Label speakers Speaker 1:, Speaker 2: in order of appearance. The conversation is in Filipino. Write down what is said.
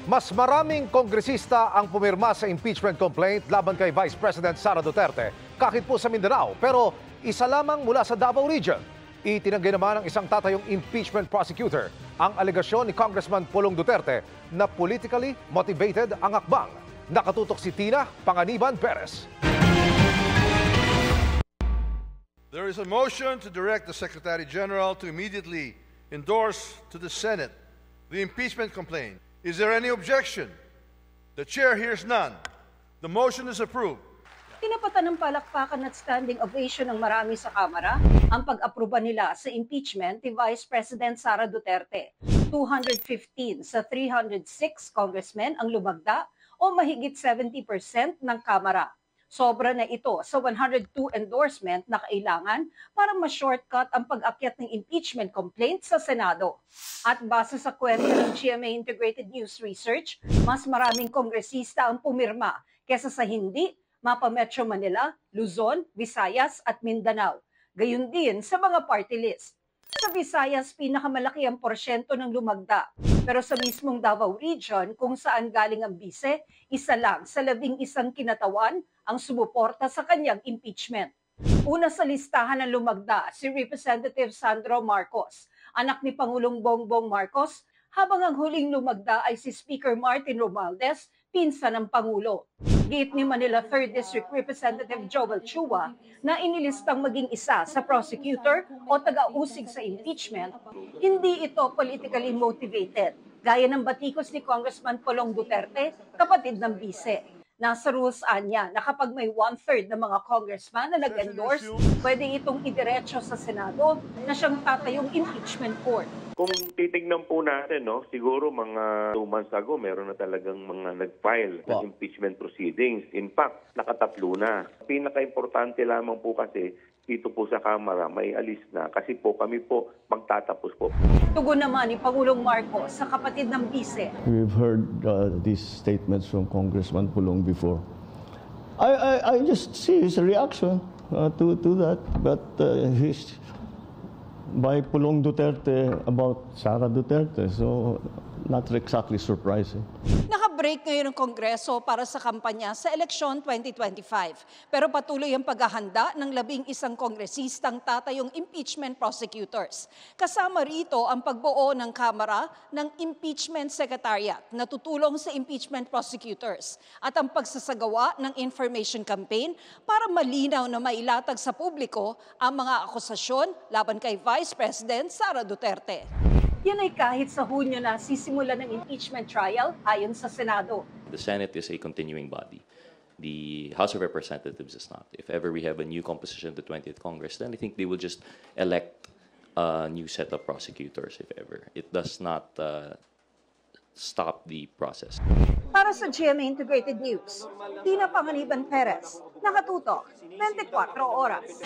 Speaker 1: Mas maraming kongresista ang pumirma sa impeachment complaint laban kay Vice President Sara Duterte kahit po sa Mindanao. Pero isa lamang mula sa Davao Region. Itinanggi naman ng isang tatayong impeachment prosecutor ang alegasyon ni Congressman Pulong Duterte na politically motivated ang akbang. Nakatutok si Tina Panganiban Perez.
Speaker 2: There is a motion to direct the Secretary General to immediately endorse to the Senate the impeachment complaint. Is there any objection? The chair hears none. The motion is approved.
Speaker 3: Tinapatan ng palakpakan at standing ovation ng marami sa Kamara ang pag-aproba nila sa impeachment ni Vice President Sara Duterte. 215 sa 306 congressmen ang lumagda o mahigit 70% ng Kamara. Sobra na ito sa 102 endorsement na kailangan para ma-shortcut ang pag-akyat ng impeachment complaint sa Senado. At base sa kwento ng GMA Integrated News Research, mas maraming kongresista ang pumirma kesa sa hindi mapa Metro Manila, Luzon, Visayas at Mindanao. Gayun din sa mga party list. Sa Visayas, pinakamalaki ang porsyento ng lumagda. Pero sa mismong Davao Region, kung saan galing ang bise, isa lang sa 11 kinatawan ang sumuporta sa kanyang impeachment. Una sa listahan ng lumagda, si Representative Sandro Marcos, anak ni Pangulong Bongbong Marcos, habang ang huling lumagda ay si Speaker Martin Romualdez, pinsan ng Pangulo. Giit ni Manila 3rd District Representative Joel Chua na inilistang maging isa sa prosecutor o taga-usig sa impeachment, hindi ito politically motivated, gaya ng batikos ni Congressman Pulong Duterte, kapatid ng bise. Nasa rules niya na kapag may 1/3 ng mga congressman na nag-endorse, pwede itong idiretso sa Senado na siyang tatayong impeachment court.
Speaker 4: Kung titignan po natin, siguro mga 2 months ago, meron na talagang mga nag-file ng impeachment proceedings. In fact, nakatatlo na. Pinaka-importante lamang po kasi, dito po sa Kamara, may alis na. Kasi po kami po magtatapos po.
Speaker 3: Tugon naman ni Pangulong Marcos sa kapatid ng bise.
Speaker 5: We've heard these statements from Congressman Pulong before. I just see his reaction to that. But he's by Pulong Duterte about Sara Duterte. So not exactly surprising.
Speaker 3: Naka-break ngayon ng Kongreso para sa kampanya sa eleksyon 2025. Pero patuloy ang paghahanda ng 11 kongresistang tatayong impeachment prosecutors. Kasama rito ang pagbuo ng Kamara ng Impeachment Secretariat na tutulong sa impeachment prosecutors at ang pagsasagawa ng information campaign para malinaw na mailatag sa publiko ang mga akusasyon laban kay Vice President Sara Duterte. Yan ay kahit sa Hunyo na sisimula ng impeachment trial ayon sa Senado.
Speaker 6: The Senate is a continuing body. The House of Representatives is not. If ever we have a new composition of the 20th Congress, then I think they will just elect a new set of prosecutors, if ever. It does not stop the process.
Speaker 3: Para sa GMA Integrated News, Tina Panganiban Perez, nakatutok 24 oras.